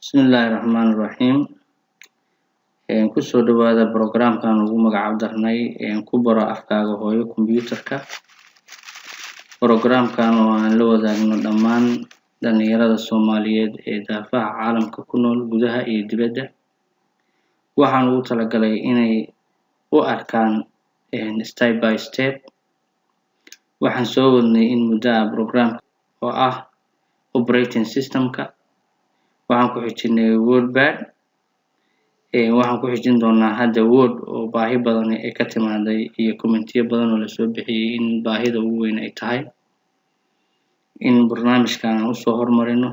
Bismillahirrahmanirrahiim. Ku soo dhawaada programkan ugu magac darnay ku baro afkaaga hooyo kombiyuutarka. Programkan oo aan la wadaagno dhammaan dhalinyarada Soomaaliyeed ee daafaha caalamka ku nool gudaha iyo dibadda. Waxaan ugu talagalay inay u arkaan step by step. Waxaan soo wadnay in muddo ah programka oo ah operating systemka. Waxaan ku xijinay WordPad. Waxaan ku xijin doonaa hadda Word oo baahi badan ay ka timaaday iyo commentiyo badan oo la soo bixiyay in baahida ugu weyn ay tahay in barnaamijkan aan usoo hormarino.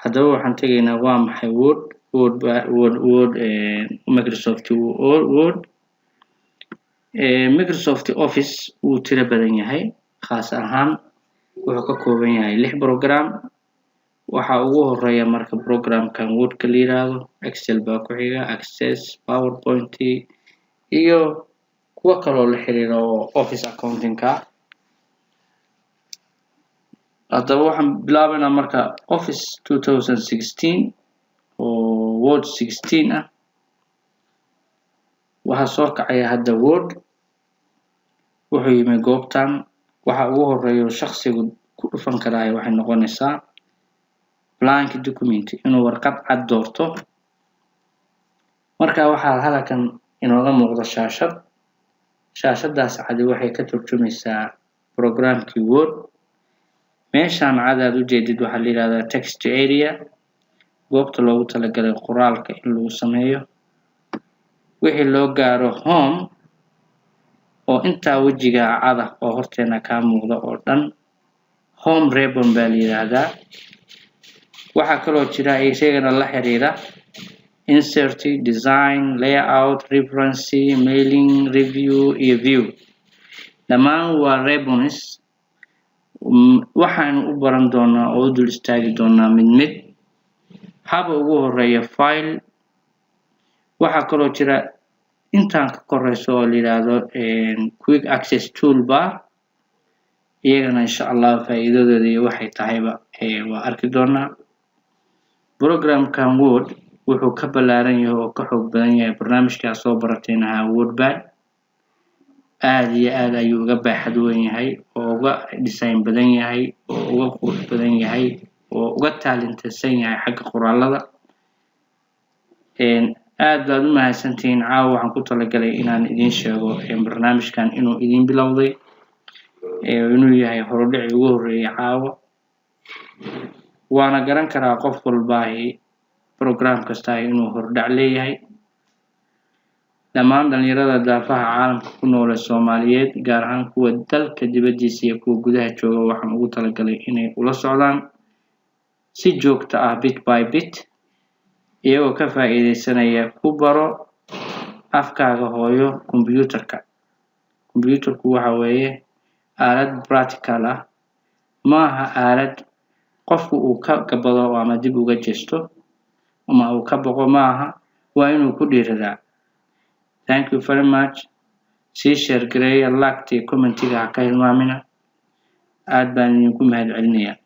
Haddaba waxaan tegaynaa waa maxay Microsoft Word. Microsoft Office wuu tiro badan yahay, khaas ahaan wuxuu ka kooban yahay 6 program. Waxa ugu horeeya marka programkan Word ka la yiraahdo, Excel baa ku xiga, Access, PowerPoint iyo kuwa kale oo la xiriira oo Office accounting ka. Haddaba waxaan bilaabaynaa marka Office 2016 oo Word 16 ah. Waxaa soo kacaya hadda Word. Wuxuu yimid goobtan. Waxa ugu horeeya shakhsigu ku dhufan karaa waxay noqonaysaa blank document, inuu warqad cad doorto. Marka waxaa halkan inooga muuqda shaashad. Shaashadaas cadi waxay ka turjumaysaa programkii Word. Meeshaan cad aad u jeedid waxaa la yiraahdaa text area, goobta loogu talagalay qoraalka in lagu sameeyo. Wixii loo gaaro home oo intaa wejiga cad oo horteena ka muuqda oo dhan, home ribbon baa la yiraahdaa. Waxaa kaloo jira isagana la xiriira insert, design, layout, reference, mailing, review iyo view. Dhammaan waa ribbons. Waxaan u baran doonaa oo dul istaagi doonaa mid mid. Haba ugu horeeya file. Waxaa kaloo jira intaan ka koreyso oo la yiraahdo quick access toolbar. Iyagana insha Allah faa'iidadooda iyo waxay tahayba waa arki doonaa. Programkan Word wuxuu ka ballaaran yahay oo ka xoog badan yahay barnaamijka soo baratayna WordPad. Aad iyo aad ayuu uga baaxad weyn yahay oo uga design badan yahay oo uga qurux badan yahay oo uga talented-san yahay xagga qoraalada. Aad baad u mahadsantihiin. Caawa waxaan ku talagalay inaan idin sheego barnaamijkan inuu idin bilowday, inuu yahay horudhac ugu horeeyay caawa. Waana garan karaa qof walba program kasta inuu horudhac leeyahay. Dhammaan dhalinyarada daafaha caalamka ku nool Soomaaliyeed, gaar ahaan kuwa dalka dibadiisa iyo kuwa gudaha jooga, waxaan ugu talagalay inay ula socdaan si joogto ah bit by bit, iyagoo ka faa'iideysanaya ku baro afkaaga hooyo kombiyuutarka. Kombiyuutarku waxa weeye aalad practical ah, maaha aalad qofku uu ka gabado ama dib uga jeesto ama uu ka boqo. maaha, waa inuu ku dhiiradaa. Thank you very much. Sii share gareeya, like iyo commentiga ha ka hilmaamina. Aad baan idinku mahadcelinayaa.